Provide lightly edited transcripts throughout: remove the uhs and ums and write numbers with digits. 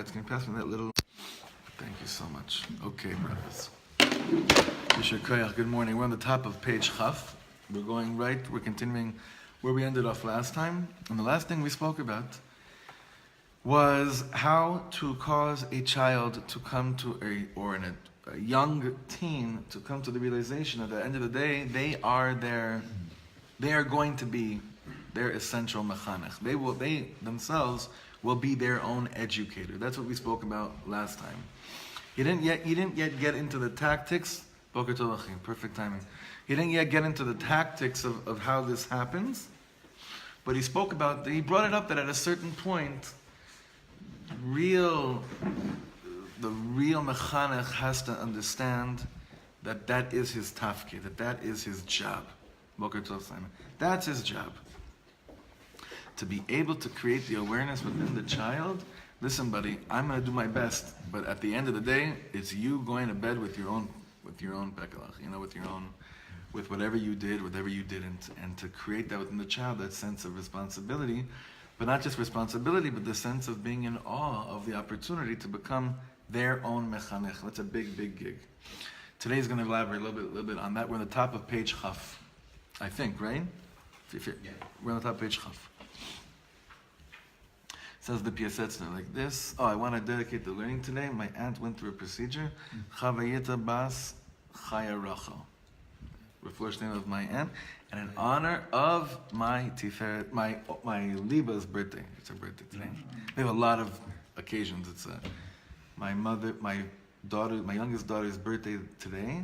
Can you pass me that little? Thank you so much. Okay, brothers. Good morning. We're on the top of page Chaf. We're continuing where we ended off last time. And the last thing we spoke about was how to cause a child to come to a young teen to come to the realization that at the end of the day, they are going to be their essential mechanech. They themselves will be their own educator. That's what we spoke about last time. He didn't yet get into the tactics. Boker Tov Achim, perfect timing. He didn't yet get into the tactics of how this happens, but he brought it up that at a certain point, the real mechanech has to understand that is his tafkid, that is his job. Boker Tov Simon. That's his job. To be able to create the awareness within the child. Listen, buddy, I'm going to do my best, but at the end of the day, it's you going to bed with your own pekalach, with whatever you did, whatever you didn't, and to create that within the child, that sense of responsibility, but not just responsibility, but the sense of being in awe of the opportunity to become their own mechanech. That's a big, big gig. Today's going to elaborate a little bit on that. We're on the top of page Chaf, I think, right? We're on the top of page Chaf. Says the Piasetzner like this. I want to dedicate the learning today. My aunt went through a procedure. Chavayita Bas Chaya Rachel. Refresh name of my aunt. And in honor of my Tiferet, my Liba's birthday. It's her birthday today. We have a lot of occasions. It's my youngest daughter's birthday today.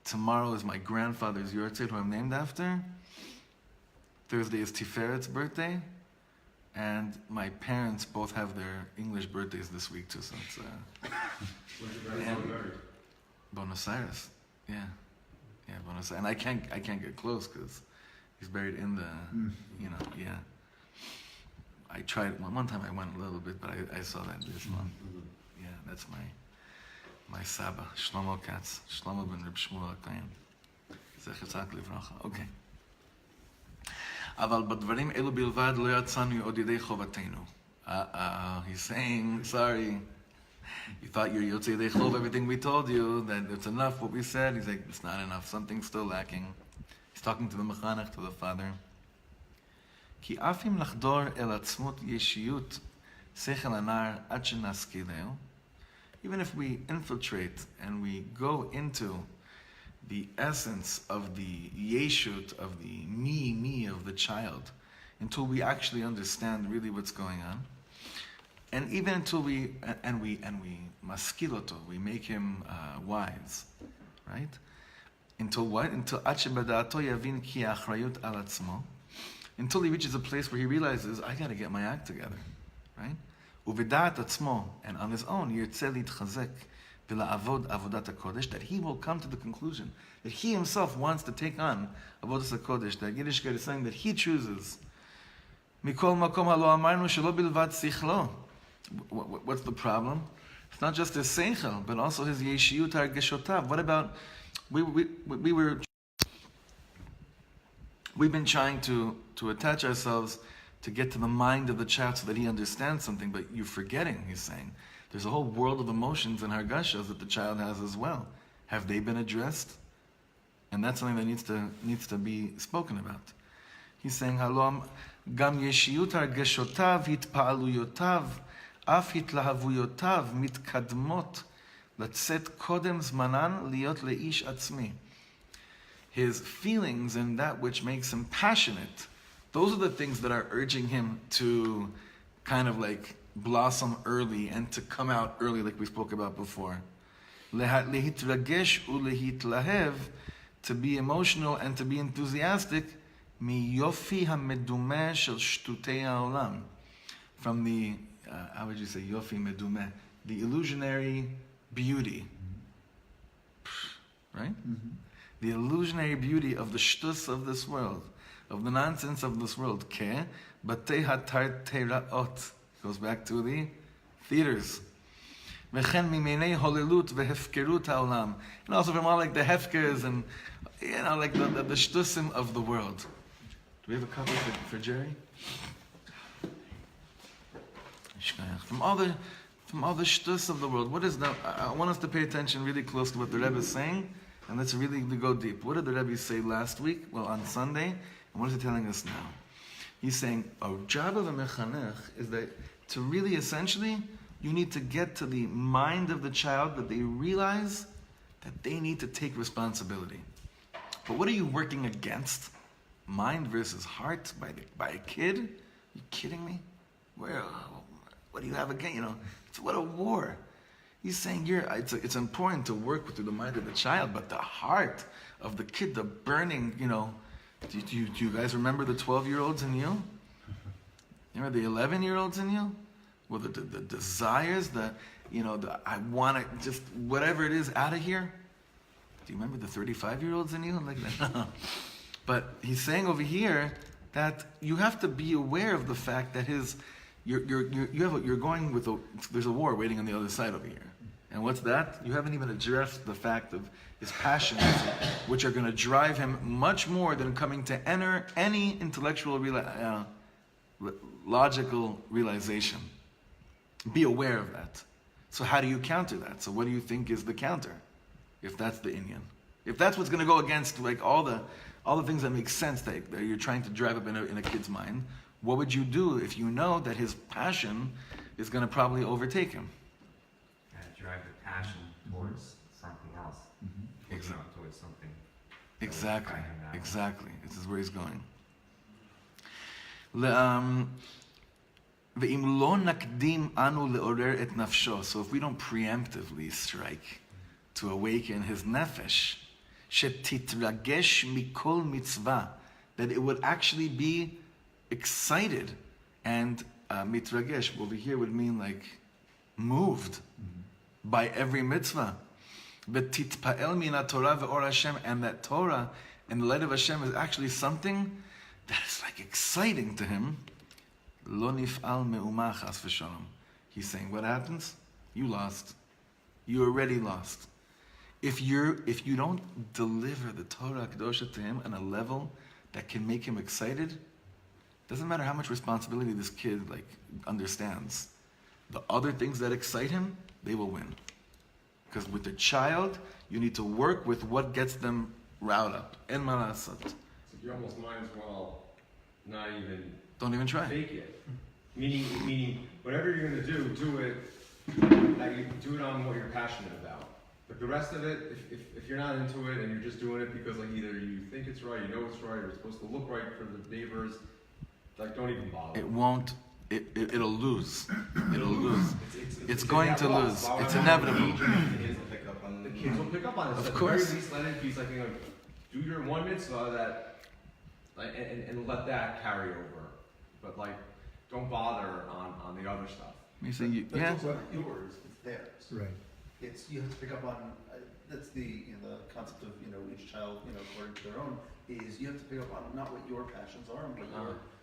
Tomorrow is my grandfather's Yortzeit, who I'm named after. Thursday is Tiferet's birthday. And my parents both have their English birthdays this week too, so it's Buenos Aires. Yeah, Buenos Aires. And I can't get close because he's buried in the, yeah. I tried one time. I went a little bit, but I saw that this month. Yeah, that's my Saba, Shlomo Katz, Shlomo ben Reb Shmuel HaKayin. Zecher tzaddik livracha. Okay. אבל בדברים אלו בלבד לא יצאנו עוד ידי חובתנו. He's saying, sorry, You thought you're Yotzei Dechov, everything we told you, that it's enough what we said. He's like, it's not enough. Something's still lacking. He's talking to the Mechanech, to the father. כי אף אם לחדור אל עצמות ישיות שכל הנער עד שנשכילו, even if we infiltrate and we go into the essence of the yeshut, of the me of the child, until we actually understand really what's going on, and even until we maskiloto, we make him wise, right? Until what? Until עד שבדעתו יבין כי האחריות על עצמו, until he reaches a place where he realizes, I got to get my act together, right? ובדעת עצמו, and on his own, ירצה להתחזק ולעבוד עבודת הקודש, that he will come to the conclusion that he himself wants to take on עבודת הקודש, that Yiddishkeit is saying that he chooses. מכל מקום הלא אמרנו שלא בלבד שכלו. What's the problem? It's not just his seichel, but also his yeshiyut hargeshotav. What about, we've been trying to attach ourselves to get to the mind of the child so that he understands something, but you're forgetting, he's saying. There's a whole world of emotions and hargashas that the child has as well. Have they been addressed? And that's something that needs to be spoken about. He's saying, Halom, gam yeshiyut hargeshotav hitpa'aluyotav אף התלהבויותיו מתקדמות לצאת קודם זמנן להיות לאיש עצמי. His feelings and that which makes him passionate, those are the things that are urging him to kind of like blossom early and to come out early, like we spoke about before. להתרגש ולהתלהב, to be emotional and to be enthusiastic, מיופי המדומה של שטותי העולם. From the how would you say, yofi medumeh, the illusionary beauty, right? Mm-hmm. The illusionary beauty of the shtus of this world, of the nonsense of this world. Ke batei hatarteraot, goes back to the theaters. V'chen mimenei holelut v'hefkerut haolam, and also from all like the hefkers and like the shtusim of the world. Do we have a copy for Jerry? From all the shtus of the world, what is that? I want us to pay attention really close to what the Rebbe is saying, and let's really go deep. What did the Rebbe say last week? Well, on Sunday, and what is he telling us now? He's saying, a job of a mechanech is that to really, essentially, you need to get to the mind of the child that they realize that they need to take responsibility. But what are you working against? Mind versus heart by a kid? Are you kidding me? What do you have again? What a war. He's saying it's important to work through the mind of the child, but the heart of the kid, the burning, do you guys remember the 12-year-olds in you? Remember the 11-year-olds in you? Well, the desires, I want to just, whatever it is, out of here. Do you remember the 35-year-olds in you? Like that? But he's saying over here that you have to be aware of the fact that you're going with there's a war waiting on the other side over here. And what's that? You haven't even addressed the fact of his passions, which are going to drive him much more than coming to enter any intellectual, logical realization. Be aware of that. So how do you counter that? So what do you think is the counter? If that's the Inyan. If that's what's going to go against like all the things that make sense that you're trying to drive up in a kid's mind, what would you do if you know that his passion is going to probably overtake him? Drive the passion towards something else. Mm-hmm. Exactly. Towards something. Exactly. This is where he's going. So if we don't preemptively strike to awaken his nefesh, שתתרגש מכל מצווה, that it would actually be excited, and mitragesh over here would mean like moved by every mitzvah. But titpa'el min Torah ve'or Hashem, and that Torah and the light of Hashem is actually something that is like exciting to him. Lo nif'al me'umah chas v'shalom. He's saying, what happens? You lost. You already lost. If you don't deliver the Torah Kedosha to him on a level that can make him excited, doesn't matter how much responsibility this kid understands. The other things that excite him, they will win. Because with the child, you need to work with what gets them riled up. En ma lasot. So you almost might as well not even Don't even try. fake it. Meaning, whatever you're gonna do it. Like you do it on what you're passionate about. But the rest of it, if you're not into it and you're just doing it because like either you think it's right, you know it's right, or it's supposed to look right for the neighbors, like don't even bother. It won't. It'll lose. It'll lose. It's going to lose. Why It's would inevitable. The kids will pick up on it. So Of at course. the very least, let it be like, do your one mitzvah that, like, and let that carry over. But like, don't bother on the other stuff. You say, But yeah. it's also not yours, it's theirs. Right. It's, you have to pick up on, that's the, the concept of, each child, according to their own, is you have to pick up on not what your passions are, and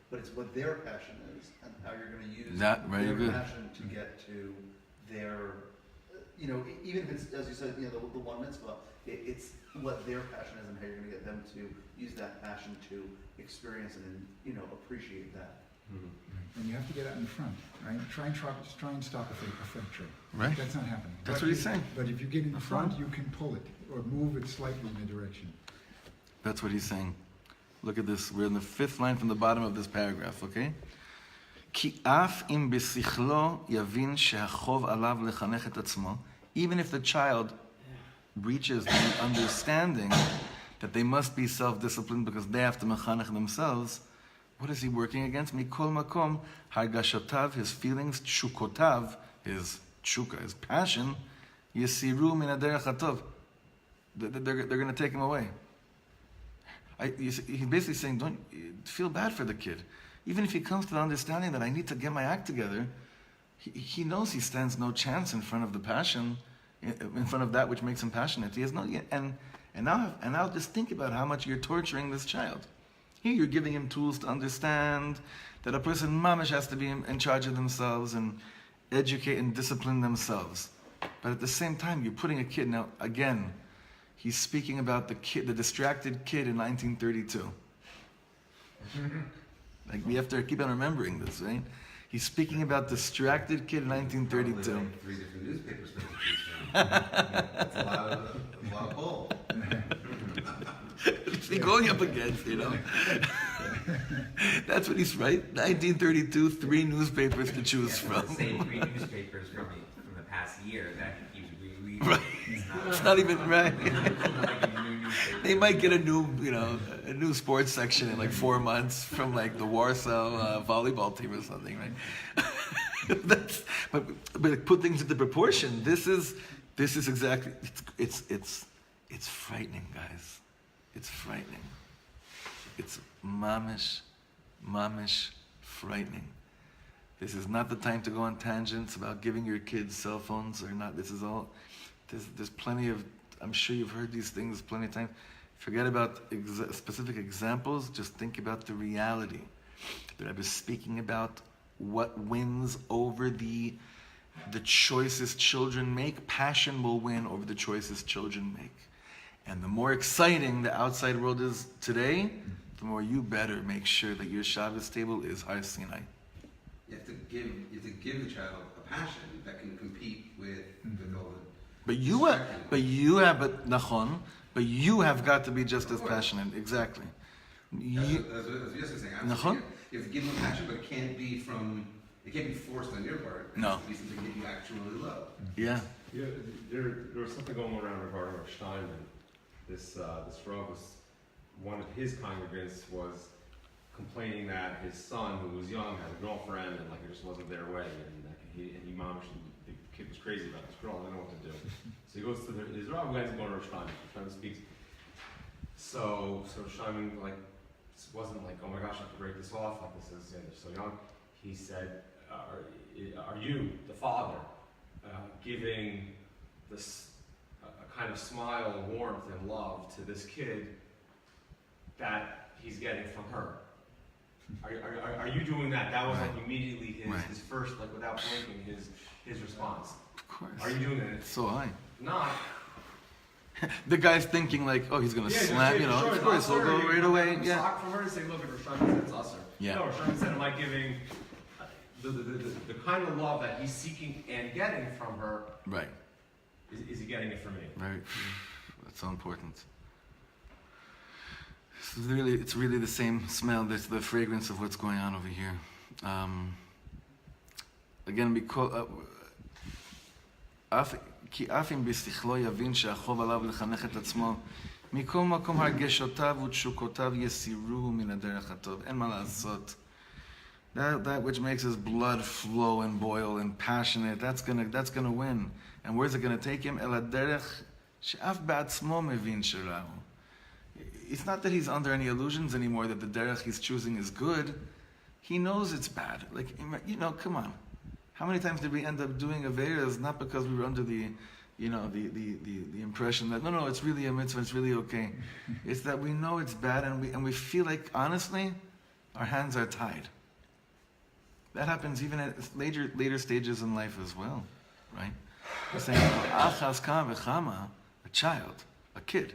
but it's what their passion is, and how you're gonna use That, very their good. passion to get to their, even if it's, as you said, the one mitzvah, it's what their passion is and how you're gonna get them to use that passion to experience and, appreciate that. Mm-hmm. And you have to get out in front, right? Try and stop a fake trade. Right. That's not happening. That's But what he's saying. But if you get in the front, front. you can pull it or move it slightly in a direction. That's what he's saying. Look at this. We're in the 5th line from the bottom of this paragraph, okay? כי אף אם בשכלו יבין שהחוב עליו לחנך את עצמו, even if the child reaches the understanding that they must be self-disciplined because they have to mechanech themselves, what is he working against? Mikol makom, hargashotav, his feelings, tshukotav, his tshuka, his passion, yesiru min haderech hatov. They're going to take him away. He's basically saying, don't feel bad for the kid. Even if he comes to the understanding that I need to get my act together, he knows he stands no chance in front of the passion, in front of that which makes him passionate. He has no, and now just think about how much you're torturing this child. Here you're giving him tools to understand that a person mamish has to be in charge of themselves and educate and discipline themselves. But at the same time, you're putting a kid, now again, he's speaking about the kid, the distracted kid in 1932. Like we have to keep on remembering this, right? He's speaking about distracted kid in 1932. Like 3 different newspapers. That's a lot of bull. What's he going up against, That's what he's right. 1932, 3 newspapers to choose The from. same 3 newspapers from the past year that he keeps rereading. Right. It's not even right. It's not like a new newspaper. They might get a new sports section in like 4 months from like the Warsaw volleyball team or something, right? But put things into proportion. This is exactly it's frightening, guys. It's frightening. It's mamish frightening. This is not the time to go on tangents about giving your kids cell phones or not. This is all. There's plenty of. I'm sure you've heard these things plenty of times. Forget about specific examples. Just think about the reality that I was speaking about. What wins over the choices children make? Passion will win over the choices children make. And the more exciting the outside world is today, the more you better make sure that your Shabbos table is Har Sinai. You have to give the child a passion that can compete with all the. But you have got to be just as passionate. Exactly. As you're saying, Nachon? you have to give them a passion, but it can't be forced on your part. It No. has to be something that you actually love. Yeah. Yeah, there was something going around regarding Rav Steinman. This Rav was, one of his congregants was complaining that his son, who was young, had a girlfriend, and like it just wasn't their way, and he momished, and the kid was crazy about this girl, and didn't know what to do. So he goes to his Rav guys going to Rav Steinman. Steinman speaks. So Steinman wasn't like, oh my gosh, I have to break this off. Like this is they're so young. He said, are you the father giving this a kind of smile, warmth, and love to this kid that he's getting from her? Are you doing that? That was like immediately his first, like without blinking, his response. Of course. Are you doing that? So high. Not. The guy's thinking like, oh, he's gonna Yeah, slam, sure, of course, he'll go right away. Yeah. Sock from her and say, look, if Rashad said it's us. Yeah. No, Rashad said, am I giving the kind of love that he's seeking and getting from her, Right. is he getting it from me? Very. That's so important. It's really the same smell. There's the fragrance of what's going on over here. Again, כי אף אם בשכלו יבין שהחוב עליו לחנך את עצמו, מכל מקום הרגשותיו ותשוקותיו יסירוהו מן הדרך הטוב. אין מה לעשות. That which makes his blood flow and boil and passionate, that's gonna win. And where's it gonna take him? אל הדרך שאף בעצמו מבין שרעו. It's not that he's under any illusions anymore that the derech he's choosing is good. He knows it's bad. Like, come on. How many times did we end up doing Averas not because we were under the impression that, no, it's really a mitzvah, it's really okay. It's that we know it's bad and we feel like, honestly, our hands are tied. That happens even at later stages in life as well, right? We're saying, achas kama v'chama, a child, a kid.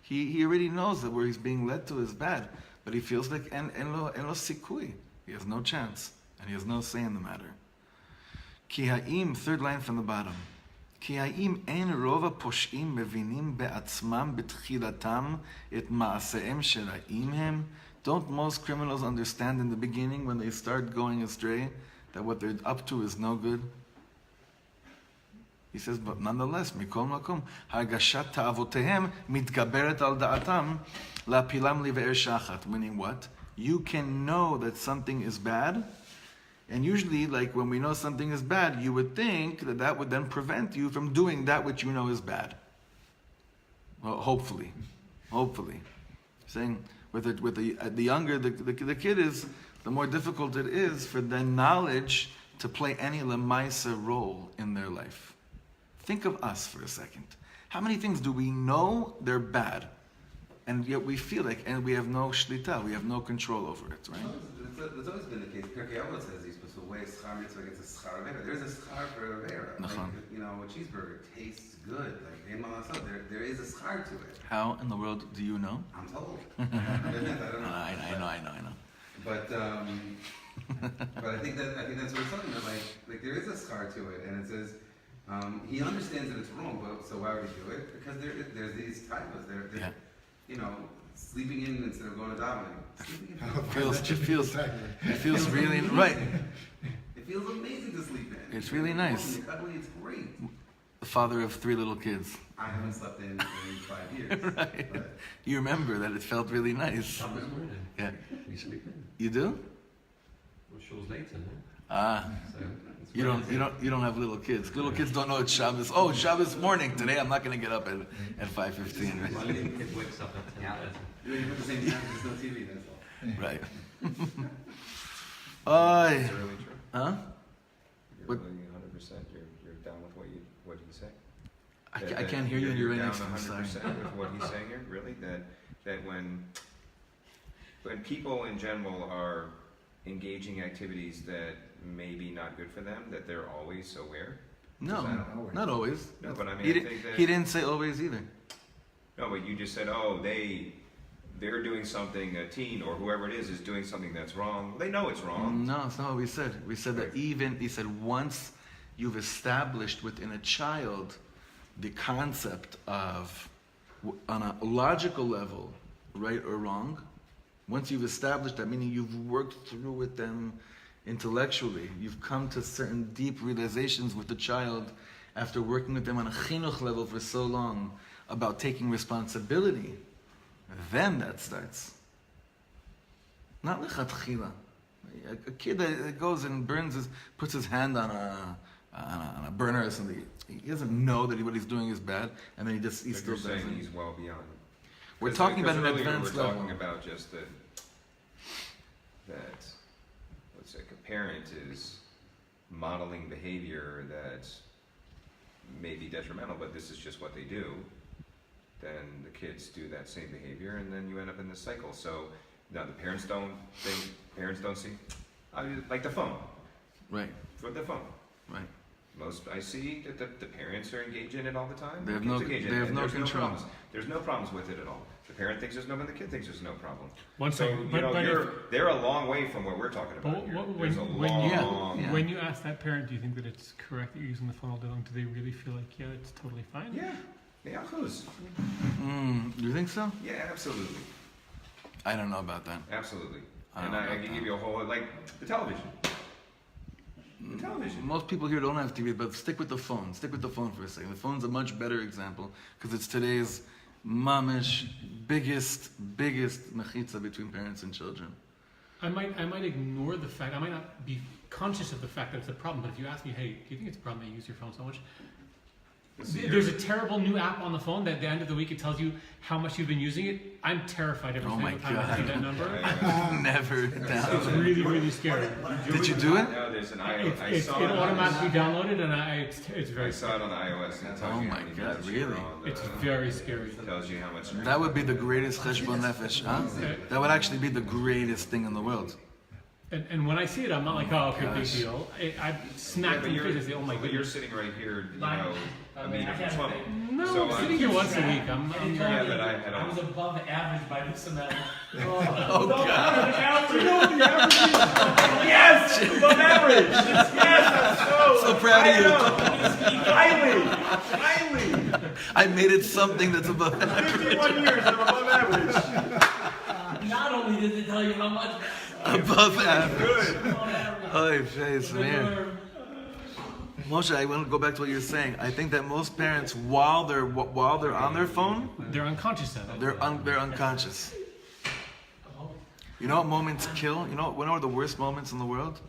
He already knows that where he's being led to is bad, but he feels like en lo sikui. He has no chance, and he has no say in the matter. Ki ha'im, third line from the bottom. Ki ha'im en rova posh'im mevinim be'atzmam betchilatam et ma'aseim shera'im hem. Don't most criminals understand in the beginning when they start going astray that what they're up to is no good? He says, but nonetheless, mikol makom, hargashat ta'avotehem mitgaberet al da'atam lapilam live'er shachat. Meaning what? You can know that something is bad, and usually, like when we know something is bad, you would think that would then prevent you from doing that which you know is bad. Well, hopefully. Saying with the younger the kid is, the more difficult it is for the knowledge to play any lemaisa role in their life. Think of us for a second. How many things do we know they're bad, and yet we feel like, and we have no shlita, we have no control over it, right? That's always been the case. Pirkei Avot says he's supposed to weigh schar mitzvah against a schar avera. There's a schar for avera. Like, a cheeseburger tastes good. Like, there is a schar to it. How in the world do you know? I'm told. I don't know. I know. But I think that's what it's talking about. Like there is a schar to it, and it says he understands that it's wrong, but so why would he do it? Because there's these typos. They're sleeping in instead of going to davening. It feels really right. It feels amazing to sleep in. It's really nice. It's great. The father of 3 little kids. I haven't slept in 5 years. Right. But You remember that it felt really nice. Yeah. We sleep in. You do? Well, shul's later, no? Ah. So it's You don't have little kids. Little kids don't know it's Shabbos. Oh, it's Shabbos morning. Today I'm not going to get up at 5:15. My Right? little kid wakes up at 10:30. you put the same time, there's no TV, that's all. Right. Oi. Is it really true? Huh? You're What? really 100%. You're down with what he's saying. I can't hear you. And you're right down next to me. Sorry. 100% with what he's saying here. Really, that when people in general are engaging activities that may be not good for them, that they're always aware. No, not always. No, but I mean, He I didn't, think that. he didn't say always either. No, but you just said, oh, they're doing something. A teen or whoever it is doing something that's wrong. They know it's wrong. No, it's not what we said. We said that he said once you've established within a child the concept of, on a logical level, right or wrong, once you've established that, meaning you've worked through with them intellectually, you've come to certain deep realizations with the child after working with them on a chinuch level for so long about taking responsibility, then that starts. Not lechatchila. A kid that goes and puts his hand on a burner or something, he doesn't know that what he's doing is bad, and then he But still you're does saying it. he's well beyond. We're Because- talking about an because earlier advanced we're level. talking about just that, let's say, a parent is modeling behavior that may be detrimental, but this is just what they do. Then the kids do that same behavior, and then you end up in this cycle. So now the parents don't see. I mean, like the phone. Right, With the phone. right. most I see that the parents are engaged in it all the time. They have The kids no- engage in they it, have and no there's control. problems. There's no problems with it at all. The parent thinks there's no, and the kid thinks there's no problem. One So second, you know, but they're a long way from what we're talking But about here. when- There's a when long. you- Yeah. when you ask that parent, do you think that it's correct that you're using the phone all day long? Do they really feel like, yeah, it's totally fine? Yeah, who's? You think so? Yeah, absolutely, I don't know about that. absolutely. I And don't know I about can that. give you a whole like the television. The television. Most people here don't have TV, but stick with the phone. Stick with the phone for a second. The phone's a much better example because it's today's mamish biggest mechitza between parents and children. I might ignore the fact, I might not be conscious of the fact that it's a problem, but if you ask me, hey, do you think it's a problem that you use your phone so much? There's a terrible new app on the phone that at the end of the week it tells you how much you've been using it. I'm terrified every Oh single my time I see God. that number. Never It's down. really, really scary. Did you do it? No, there's an It iOS. automatically downloaded and it's I very saw scary. it on the iOS and it tells Oh you my how many God, minutes you're really? on It's the- very scary. tells you how much. That would be the greatest cheshbon nefesh, huh? That would actually be the greatest thing in the world. And when I see it, I'm not like, oh, okay, big Gosh. deal. I Yeah, snapped but in the you're, face and say, oh my but you're goodness. sitting right here, you Like, know, a meter from Shlomo. No, So, I'm sitting here once a week. I'm Yeah, but I had I was a. above average by this amount. Oh God! You know what the average is? Yes! Above average! Yes, I'm So proud of you. highly! I made it something that's above average. 51 years, I'm above average. Not only did it tell you how much, Above average. above average. Oh, face, man. Moshe, I want to go back to what you're saying. I think that most parents, while they're on their phone, They're unconscious of it. they're unconscious. You know what moments kill? You know what are the worst moments in the world?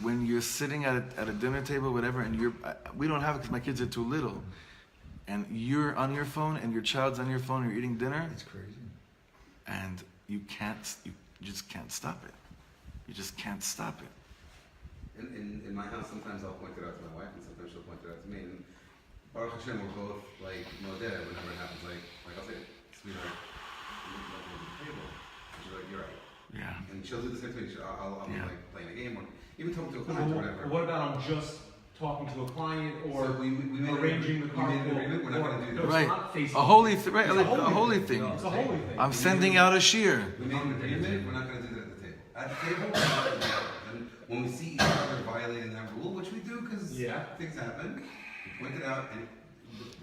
When you're sitting at a dinner table, whatever, and we don't have it because my kids are too little, and you're on your phone and your child's on your phone, and you're eating dinner, It's crazy. and you just can't stop it. You just can't stop it. In my house, sometimes I'll point it out to my wife, and sometimes she'll point it out to me. And Baruch Hashem, we're both like modeh whenever it happens. Like I'll say, sweetheart, you look like you're at the table. And she's like, you're right. Yeah. And she'll do the same thing. I'll Yeah. like playing a game or even talking to a client or whatever. What about I'm just talking to a client or So we made arranging the we made an carpool, agreement. We're not going to do or- that. Right. not facing- A holy right, It's like a holy thing. It's a holy thing. I'm sending out a shiur. We made an agreement. We're not going to do that at the table. At the table, we're not gonna do that. And when we see each other violating that rule, which we do because Yeah. things happen, we point it out and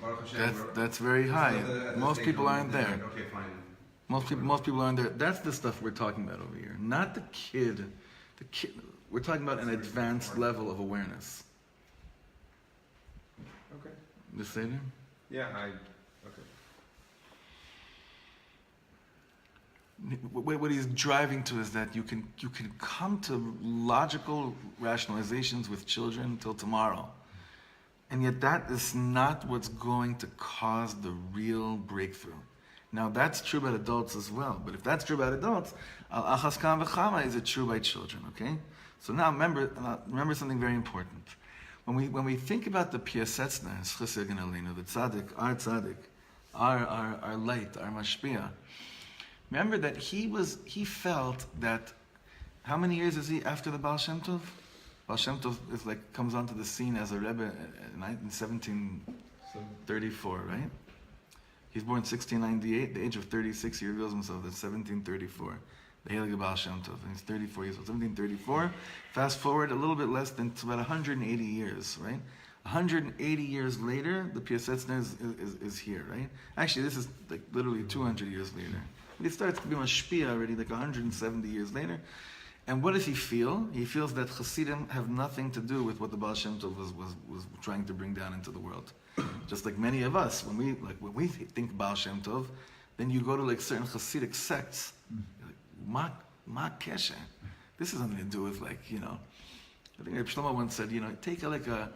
Baruch Hashem. That's very high. at the Most stage people where aren't they're there. like, okay, fine. Most people aren't there. That's the stuff we're talking about over here. Not the kid. The kid. We're talking about an advanced level of awareness. Okay. The Seder? Yeah, What he's driving to is that you can come to logical rationalizations with children till tomorrow, and yet that is not what's going to cause the real breakthrough. Now that's true about adults as well, but if that's true about adults, al achas kam v'chama is it true by children? Okay, so now remember something very important. When we think about the Piasetzner HY'D, the tzaddik, our light, our mashpia. Remember that he felt that, how many years is he after the Baal Shem Tov? Baal Shem Tov comes onto the scene as a Rebbe in 1734, right? He's born 1698, the age of 36, he reveals himself at 1734. The Heilige Baal Shem Tov, and he's 34 years old. 1734, fast forward a little bit less than to about 180 years, right? 180 years later, the Piasetzner is here, right? Actually, this is like literally 200 years later. But he starts to be mashpia already, like 170 years later. And what does he feel? He feels that Hasidim have nothing to do with what the Baal Shem Tov was trying to bring down into the world. Just like many of us, when we think Baal Shem Tov, then you go to like certain Hasidic sects. You're like, Ma kesher. This has nothing to do with I think Rabbi Shlomo once said, take a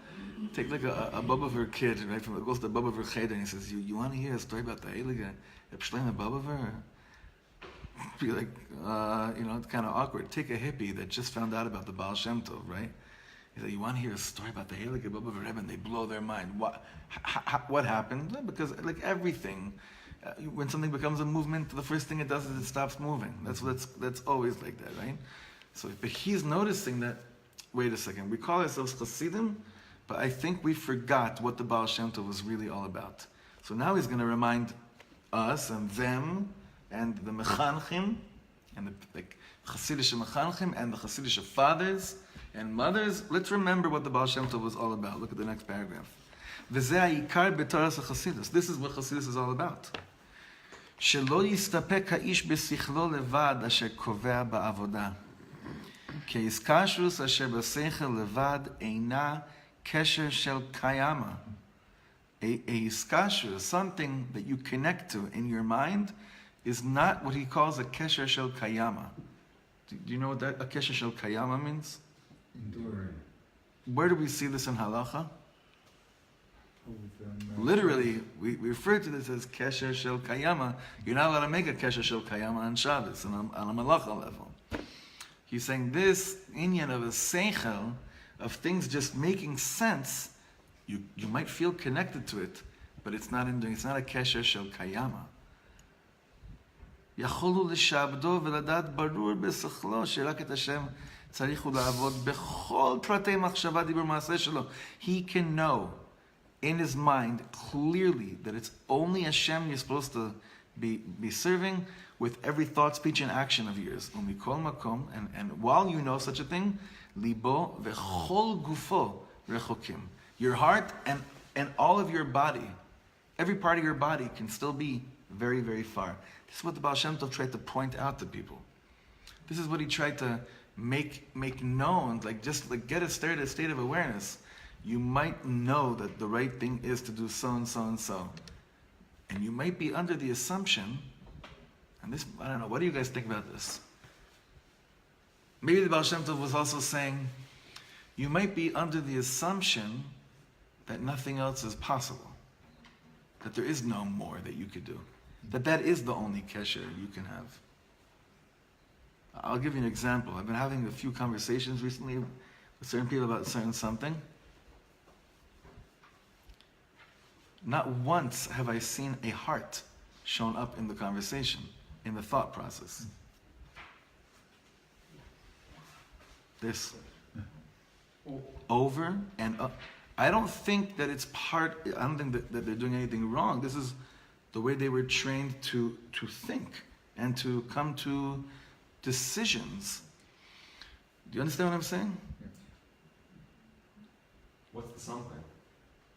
Bobover kid, right? Goes to the Bobover Cheder and he says, you want to hear a story about the Heilige Rabbi Shlomo Bobover? Be like, it's kind of awkward. Take a hippie that just found out about the Baal Shem Tov, right? He said, you want to hear a story about the Heilige Bobover Rebbe? And they blow their mind. What happened? Because like everything, when something becomes a movement, the first thing it does is it stops moving. That's always like that, right? So but he's noticing that. Wait a second. We call ourselves Hasidim, But I think we forgot what the Baal Shem Tov was really all about. So now he's going to remind us and them and the Mechanchim and the Hasidic Mechanchim and the Hasidic fathers and mothers. Let's remember what the Baal Shem Tov was all about. Look at the next paragraph. This is what Hasidus is all about. שלא יסתפק האיש בשכלו לבד אשר קובע בעבודה. כי איסקשוס אשר בשכל לבד אינה קשר של קיימה. A iskashrus, something that you connect to in your mind, is not what he calls a kesher shel kayama. Do you know what a kesher shel kayama means? Enduring. Where do we see this in halacha? Literally, we refer to this as kesher shel kayama. You're not allowed to make a kesher shel kayama on Shabbos, on a malacha level. He's saying this inyan of a seichel, of things just making sense, you might feel connected to it, but it's not a kesher shel kayama. יכולו לשעבדו ולדעת ברור בשכלו שרק את השם צריך הוא לעבוד בכל פרטי מחשבה דיבור מעשה שלו. He can know in his mind clearly that it's only Hashem you're supposed to be serving with every thought, speech, and action of yours. ומכל מקום, and while you know such a thing, ליבו וכל גופו רחוקים. Your heart and all of your body, every part of your body can still be very, very far. This is what the Baal Shem Tov tried to point out to people. This is what he tried to make known, just get a state of awareness. You might know that the right thing is to do so and so and so. And you might be under the assumption, and this, I don't know, what do you guys think about this? Maybe the Baal Shem Tov was also saying, you might be under the assumption that nothing else is possible. That there is no more that you could do. That is the only kesher you can have. I'll give you an example. I've been having a few conversations recently with certain people about certain something. Not once have I seen a heart shown up in the conversation, in the thought process. This. Over and up. I don't think that it's I don't think that they're doing anything wrong. This is the way they were trained to think and to come to decisions. Do you understand what I'm saying? What's the something?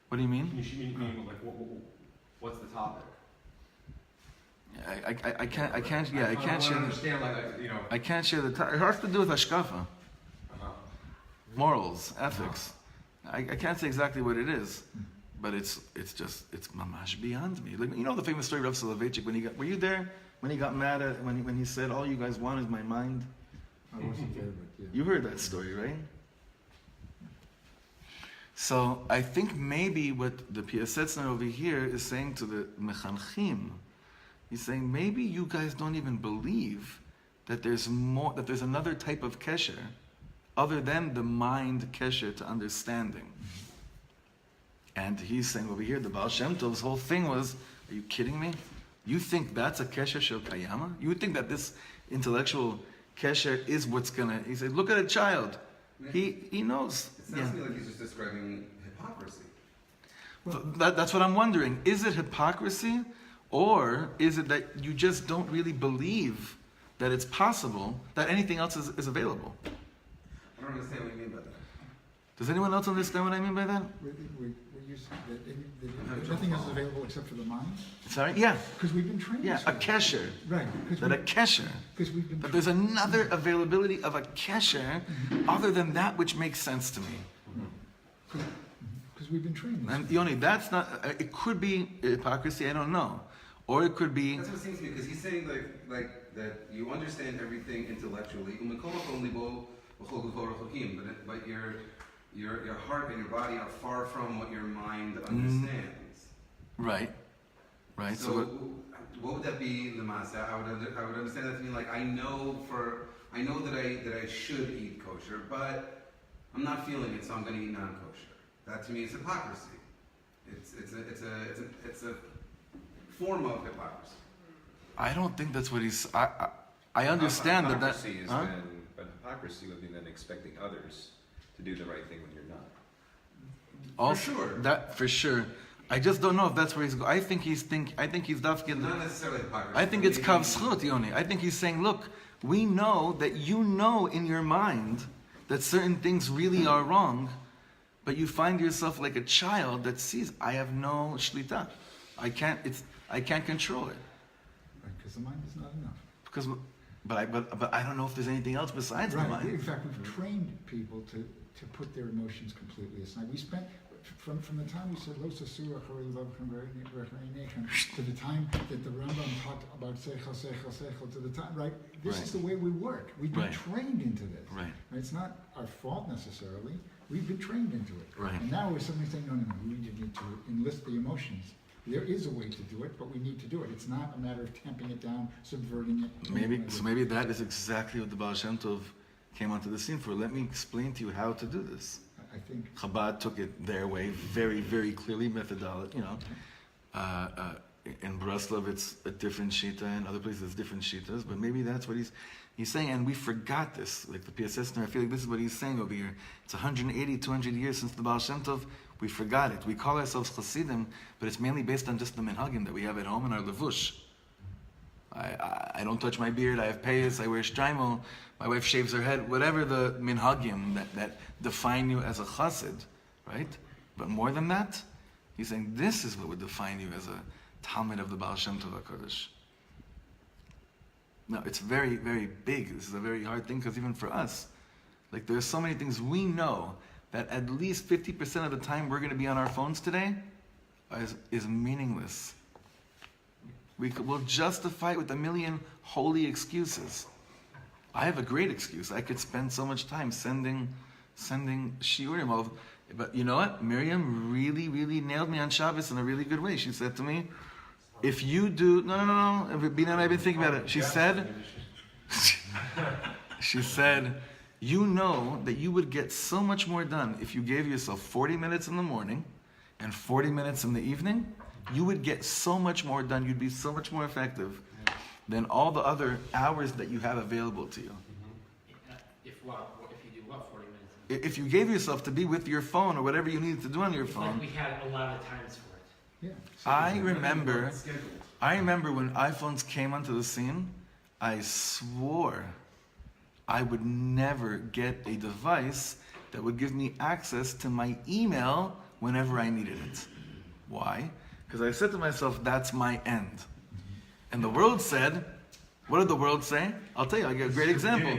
What do you mean? You mean what's the topic? I can't share. Understand, I can't share the topic. It has to do with hashkafa, morals, ethics. I can't say exactly what it is, but it's mamash beyond me. Like, you know the famous story of Rav Soloveitchik were you there when he got mad at when he said all you guys want is my mind? I wasn't there, but yeah. You heard that story, right? So I think maybe what the Piasetzner over here is saying to the Mechanchim, he's saying maybe you guys don't even believe that there's another type of kesher other than the mind kesher to understanding. And he's saying over here, the Baal Shem Tov's whole thing was, are you kidding me? You think that's a kesher shel kayama? You would think that this intellectual kesher is what's gonna, he said, look at a child. He knows. It sounds to me like he's just describing hypocrisy. Well, that's what I'm wondering. Is it hypocrisy? Or is it that you just don't really believe that it's possible that anything else is available? I don't understand what you mean by that. Does anyone else understand what I mean by that? Nothing else is available except for the mind? Sorry? Yeah. Because we've been trained. Yeah, a kesher. Right. That a kesher. Because we've been But there's another availability of a kesher other than that which makes sense to me. Because we've been trained. And Yoni, that's not, it could be hypocrisy, I don't know. Or it could be... That's what it seems to me, because he's saying like that you understand everything intellectually, but your heart and your body are far from what your mind understands. Right. So what would that be, Lamasa? I would understand that to mean like I know that I should eat kosher, but I'm not feeling it, so I'm going to eat non-kosher. That to me is hypocrisy. It's a form of hypocrisy. I don't think that's what he's... I understand that... Hypocrisy is but hypocrisy would be then expecting others to do the right thing when you're not. Also, sure. that for sure. I just don't know if that's where he's going. I think he's dafkin. Not necessarily hypocrisy. I think it's kav zchut, Yoni. I think he's saying, look, we know that you know in your mind that certain things really are wrong, but you find yourself like a child that sees, I have no shlita. I can't control it. Because the mind is not enough. Because, but I don't know if there's anything else besides the mind. In fact, we've trained people to put their emotions completely aside. We spent from the time we said Lo Sasura to the time that the Rambam talked about Seichel to the time, right? This is the way we work. We've been trained into this. Right. It's not our fault necessarily. We've been trained into it. Right. And now we're suddenly saying, no, we need to enlist the emotions. There is a way to do it, but we need to do it. It's not a matter of tamping it down, subverting it. Maybe that is exactly what the Baal Shem Tov came onto the scene for. Let me explain to you how to do this. I think Chabad took it their way, very, very clearly, methodology. In Breslov, it's a different shita, and other places it's different shitas. But maybe that's what he's saying, and we forgot this. Like the Piasetzner, I feel like this is what he's saying over here. It's 180, 200 years since the Baal Shem Tov. We forgot it. We call ourselves Chassidim, but it's mainly based on just the minhagim that we have at home in our levush. I don't touch my beard. I have payas. I wear shtraimel. My wife shaves her head. Whatever the minhagim that define you as a chassid, right? But more than that, he's saying this is what would define you as a talmid of the Baal Shem Tov HaKadosh. Now, it's very, very big. This is a very hard thing because even for us, like there's so many things we know that at least 50% of the time we're going to be on our phones today is meaningless. We'll justify it with a million holy excuses. I have a great excuse. I could spend so much time sending shiurim. But you know what? Miriam really, really nailed me on Shabbos in a really good way. She said to me, if you do... No. Bina and I have been thinking about it. She said, you know that you would get so much more done if you gave yourself 40 minutes in the morning and 40 minutes in the evening. You would get so much more done. You'd be so much more effective than all the other hours that you have available to you. If you do what, 40 minutes? If you gave yourself to be with your phone or whatever you needed to do on your phone. Like we had a lot of times for it. Yeah. I remember when iPhones came onto the scene, I swore I would never get a device that would give me access to my email whenever I needed it. Why? Because I said to myself, that's my end. And the world said, what did the world say? I'll tell you, I get a great example.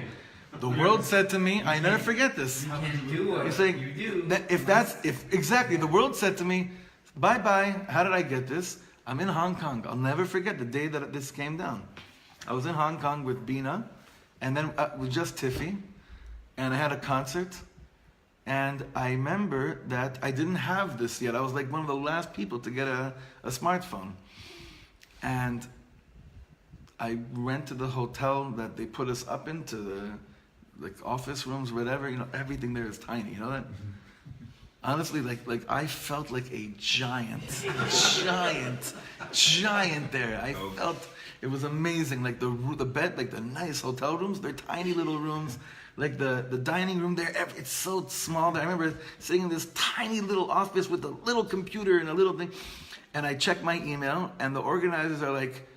The world said to me, I never forget this. He's saying, exactly, the world said to me, bye-bye, how did I get this? I'm in Hong Kong. I'll never forget the day that this came down. I was in Hong Kong with Bina, and then with just Tiffy, and I had a concert. And I remember that I didn't have this yet. I was like one of the last people to get a smartphone. And I went to the hotel that they put us up into, the office rooms, whatever. Everything there is tiny. You know that? Honestly, like I felt like a giant there. I felt it was amazing. Like the bed, like the nice hotel rooms, they're tiny little rooms. Like the dining room there, it's so small that I remember sitting in this tiny little office with a little computer and a little thing. And I check my email, and the organizers are like,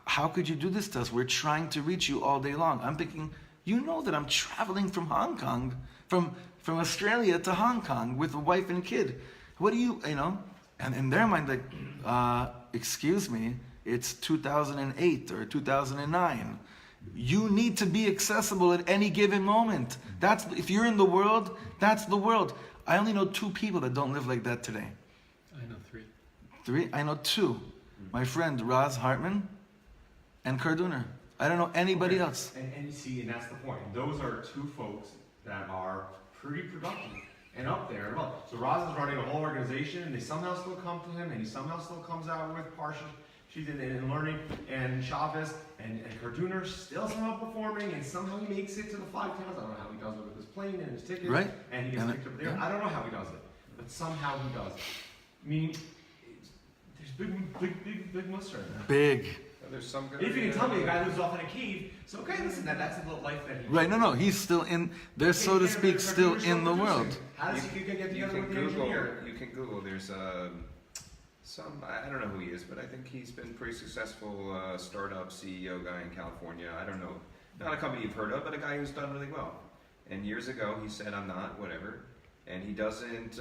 how could you do this to us? We're trying to reach you all day long. I'm thinking, you know that I'm traveling from Hong Kong, from Australia to Hong Kong with a wife and kid. What do you know? And in their mind, like, excuse me, it's 2008 or 2009. You need to be accessible at any given moment. If you're in the world, that's the world. I only know 2 people that don't live like that today. I know 3. 3? I know 2. My friend Raz Hartman and Karduner. I don't know anybody else. And you see, and that's the point. Those are 2 folks that are pretty productive and up there. So Raz is running a whole organization, and they somehow still come to him, and he somehow still comes out with partial. She's in learning, and Chovas and Karduner still somehow performing, and somehow he makes it to the 5 towns. I don't know how he does it with his plane and his ticket, right? And he gets picked up there. I don't know how he does it, but somehow he does it. I mean, there's big muster in there. Big. there's some good. If you can tell me the guy lives off in a cave, so okay, listen, that's a little life that he. Right, no, he's still in, they're so to speak still in the world. How does he get You together can with the Google. engineer? You can Google. There's some. I don't know who he is, but I think he's been pretty successful startup CEO guy in California. I don't know, not a company you've heard of, but a guy who's done really well. And years ago, he said, "I'm not whatever," and he doesn't.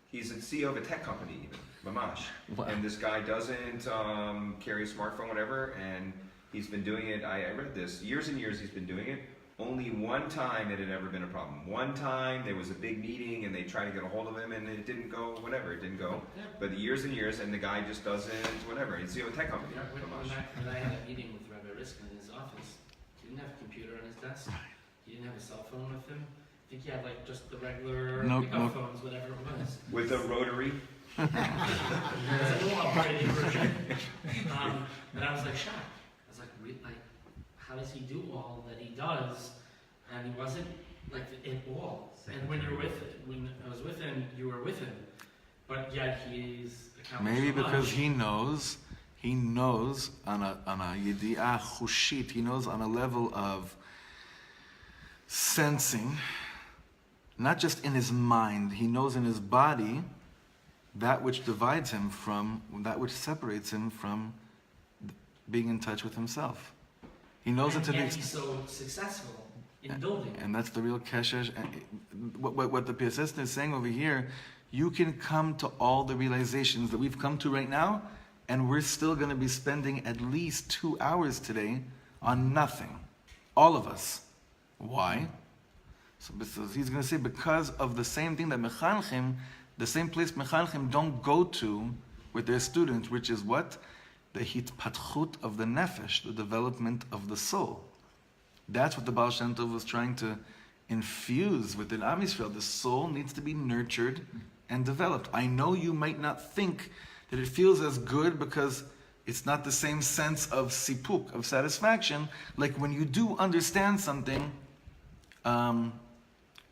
He's a CEO of a tech company, even Mamash. Wow. And this guy doesn't carry a smartphone, whatever. And he's been doing it. I read this years and years. He's been doing it. Only one time it had ever been a problem. One time there was a big meeting and they tried to get a hold of him and it didn't go, whatever, it didn't go. But years and years, and the guy just doesn't, whatever. He's CEO of a tech company. When I had a meeting with Rabbi Riskin in his office, he didn't have a computer on his desk. He didn't have a cell phone with him. I think he had like just the regular pickup phones, whatever it was. With a rotary. It's a little upgraded version. And I was like shocked. I was like, how does he do all that he does? And he wasn't like it all. And when I was with him, you were with him. But yet he's accomplished Maybe so much. because he knows on a yedi'ah chushit, he knows on a level of sensing, not just in his mind, he knows in his body that which divides him from, that which separates him from being in touch with himself. He knows it to the yet he's extent. so successful in building. And that's the real keshesh. What the Piasetzner is saying over here, you can come to all the realizations that we've come to right now, and we're still going to be spending at least 2 hours today on nothing. All of us. Why? So he's going to say because of the same thing that mechanchim, the same place mechanchim don't go to with their students, which is what? The hitpatchut of the nefesh, the development of the soul. That's what the Baal Shem Tov was trying to infuse within Am Yisrael. The soul needs to be nurtured and developed. I know you might not think that it feels as good because it's not the same sense of sipuk, of satisfaction, like when you do understand something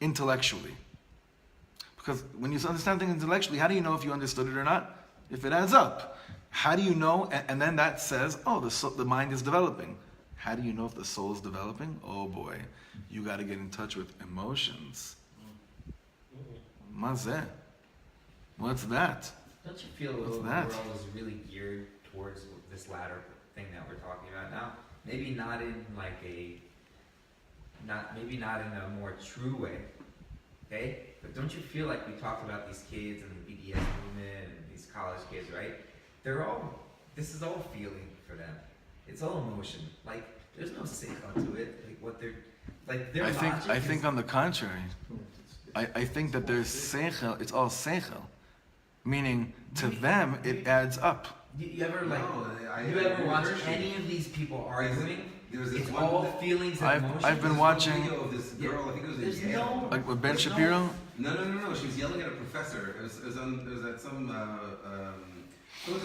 intellectually. Because when you understand things intellectually, how do you know if you understood it or not? If it adds up. How do you know? And then that says, oh, the mind is developing. How do you know if the soul is developing? Oh boy, you got to get in touch with emotions. Mazeh. What's that? Don't you feel What's the that? world is really geared towards this latter thing that we're talking about now? Maybe not in like maybe not in a more true way, okay? But don't you feel like we talked about these kids and the BDS movement and these college kids, right? This is all feeling for them. It's all emotion. Like, there's no seichel to it. Like, what they're, like, their logic I think is, on the contrary. I think that there's seichel, it's all seichel. Meaning, to them, it adds up. you ever like, No, you ever I watch appreciate any of these people arguing? There was this It's one all feelings and emotions. I've been There's watching, one video of this girl, I think it was There's in Yale. no- like with Ben There's no- Shapiro. No. She was yelling at a professor. It was at some. It was at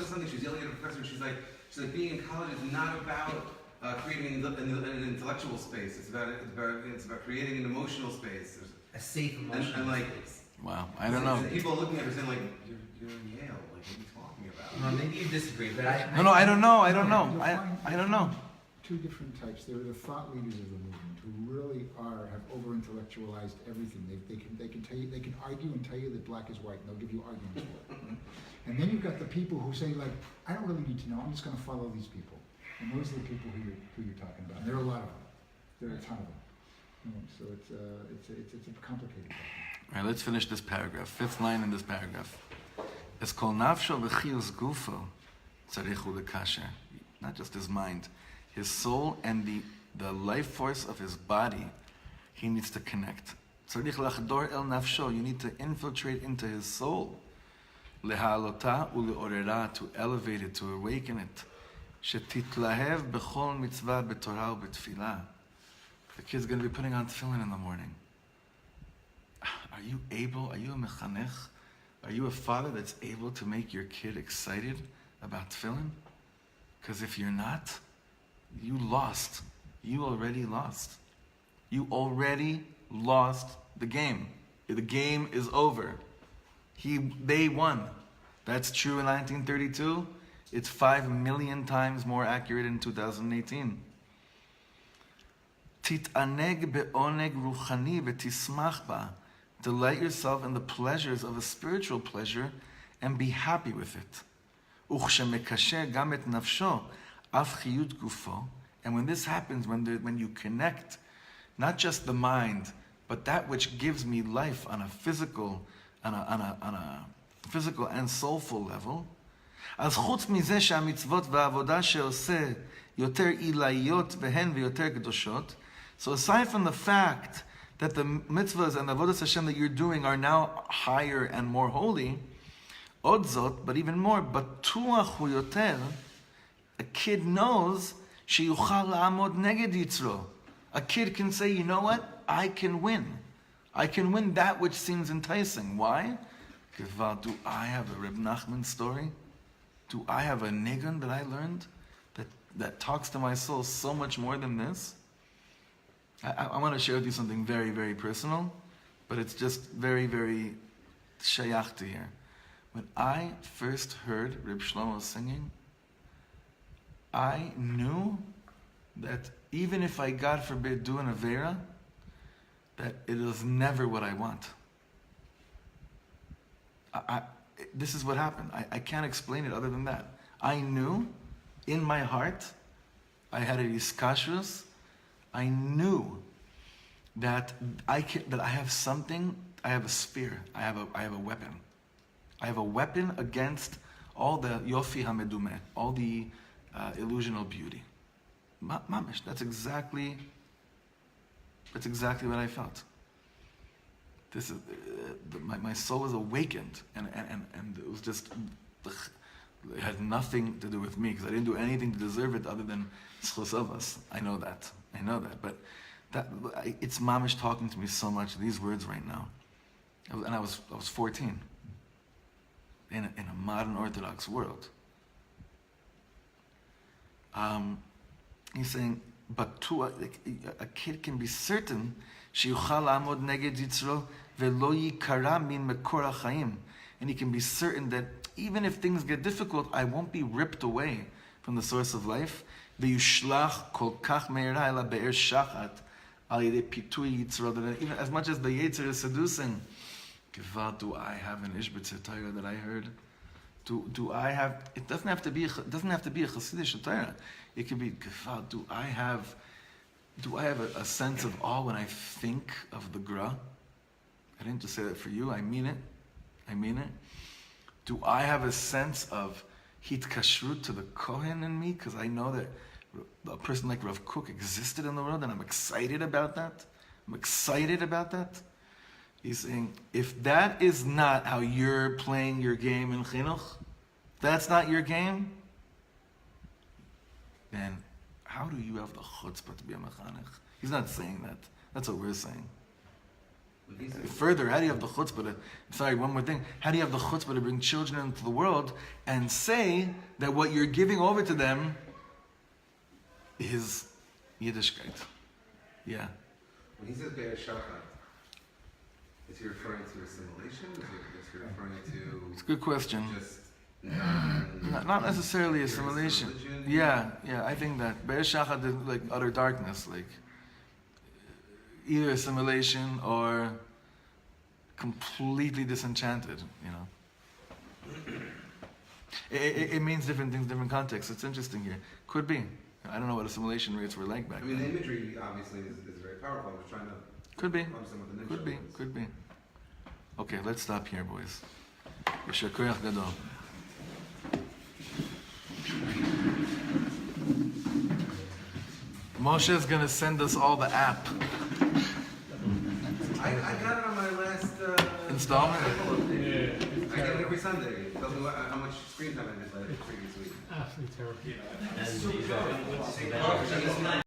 something. She was yelling at a professor. And she's like, being in college is not about creating an intellectual space. It's about creating an emotional space. A safe emotion. And like, Wow, I don't know. People are looking at her saying like, you're in Yale. Like, what are you talking about? Well, maybe you disagree, but I No, I don't know. You'll I find don't know. two different types. There are the thought leaders of the movement who really have over-intellectualized everything. They can tell you, they can argue and tell you that black is white, and they'll give you arguments for it. Right? And then you've got the people who say like, I don't really need to know. I'm just going to follow these people. And those are the people who you're talking about. And there are a lot of them. There are a ton of them. So it's a complicated problem. All right, let's finish this paragraph. Fifth line in this paragraph. Es kol nafsho v'chiyus gufo tzarichu lekasher. Not just his mind, his soul and the life force of his body. He needs to connect. Tzarich lachdor el nafsho. You need to infiltrate into his soul. Lehalota uleorera, to elevate it, to awaken it. Shetitlahev bechol mitzvah b'torah u'b'tfilah. The kid's going to be putting on tefillin in the morning. Are you a mechanech? Are you a father that's able to make your kid excited about tefillin? Because if you're not, you lost. You already lost. You already lost the game. The game is over. They won. That's true in 1932. It's 5 million times more accurate in 2018. Tit'aneg be'oneg ruchani v'tismach ba. Delight yourself in the pleasures of a spiritual pleasure and be happy with it. Uchshemekasher gam et nafsho af chiyut gufo. And when this happens, when you connect not just the mind, but that which gives me life on a physical and soulful level, אז חוץ מזה שהמצוות והעבודה שעושה יותר עילאיות והן ויותר קדושות, so aside from the fact that the mitzvahs and the avodas Hashem that you're doing are now higher and more holy, עוד זאת, but even more, בטוח הוא יותר, a kid knows שיוכל לעמוד נגד יצרו. A kid can say, you know what? I can win. I can win that which seems enticing. Why? Because do I have a Reb Nachman story? Do I have a nigun that I learned that talks to my soul so much more than this? I want to share with you something very, very personal, but it's just very, very shayach to here. When I first heard Reb Shlomo singing, I knew that even if I, God forbid, do an Avera, that it is never what I want. This is what happened. I can't explain it other than that. I knew in my heart, I had a iskashrus, I knew that I have something, I have a spear, I have a weapon. I have a weapon against all the yofi hamedumeh, all the illusional beauty. Mamish, that's exactly what I felt. This is my soul was awakened, and it was just, it had nothing to do with me because I didn't do anything to deserve it other than Chovas. I know that, but it's mamish talking to me so much. These words right now, and I was 14 in a modern Orthodox world. He's saying, but a kid can be certain שיוכל לעמוד נגד יצרו ולא ייקרע מן מקור החיים. And he can be certain that even if things get difficult, I won't be ripped away from the source of life. ויושלח כל כך מהרה אלא באר שחת על ידי פיתוי יצרו. Even as much as the Yetzer is seducing, do I have an Ishbitzer Torah that I heard? Do I have? It doesn't have to be a Chassidish Torah. It could be, do I have a sense of awe when I think of the Gra? I didn't just say that for you. I mean it. Do I have a sense of hitkashrut to the Kohen in me? Because I know that a person like Rav Kook existed in the world, and I'm excited about that. He's saying, if that is not how you're playing your game in Chinuch, that's not your game, then how do you have the chutzpah to be a mechanech? He's not saying that. That's what we're saying. Further, how do you have the chutzpah to, one more thing. How do you have the chutzpah to bring children into the world and say that what you're giving over to them is Yiddishkeit? Yeah. When he says Be'er Shachat, is he referring to assimilation? Is he referring to... It's a good question. Just not necessarily assimilation. Yeah, I think that Be'er Shachat is like utter darkness, like either assimilation or completely disenchanted, It means different things, different contexts. It's interesting here. Could be. I don't know what assimilation rates were like back then. the imagery obviously is very powerful. I was trying to Could be. understand what the name Could be. Okay, let's stop here, boys. Yesher koyach gadol. Moshe is going to send us all the app. I got it on my last Installment? I get it every Sunday. It tells me how much screen time I missed the previous week. Absolutely terrible. And these are